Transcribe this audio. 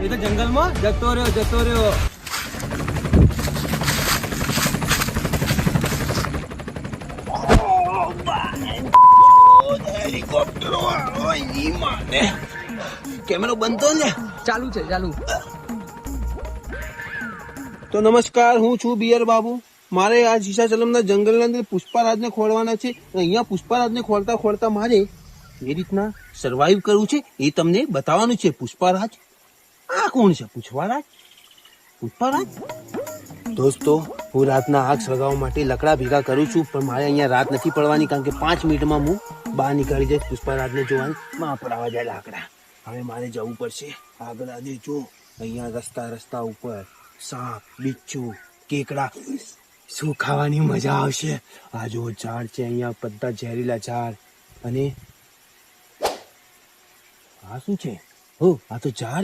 એ તો જંગલમાં જતો રહ્યો. હેલિકોપ્ટરો કેમેરો બંધ તો ને ચાલુ છે ચાલુ. તો નમસ્કાર, હું છું બિયર બાબુ. મારે આ શીશાચલમના જંગલના અંદર પુષ્પારાજને ખોળવાના છે. અહીંયા પુષ્પારાજને ખોળતા ખોળતા મારે એ રીતના સર્વાઈવ કરવું છે એ તમને બતાવવાનું છે. પુષ્પારાજ આ કોણ છે? પુષ્પારાજ દોસ્તો, હું રાતના આગ સળગાવવા માટે લકડા ભેગા કરું છું, પણ મારે અહીંયા રાત નથી પડવાની, કારણ કે 5 મિનિટમાં હું બહાર નીકળી જઈશ પુષ્પારાજને જોવાની. માં પડાવા જાય લાકડા. હવે મારે જવું પડશે આગળ. આજે જો અહીંયા રસ્તા ઉપર સાપ, બિચ્છુ, કેકડા, શું ખાવાની મજા આવશે. આ જો ઝાડ છે, અહીંયા બધા ઝેરીલા ઝાડ. અને આ શું છે? આ તો ઝાડ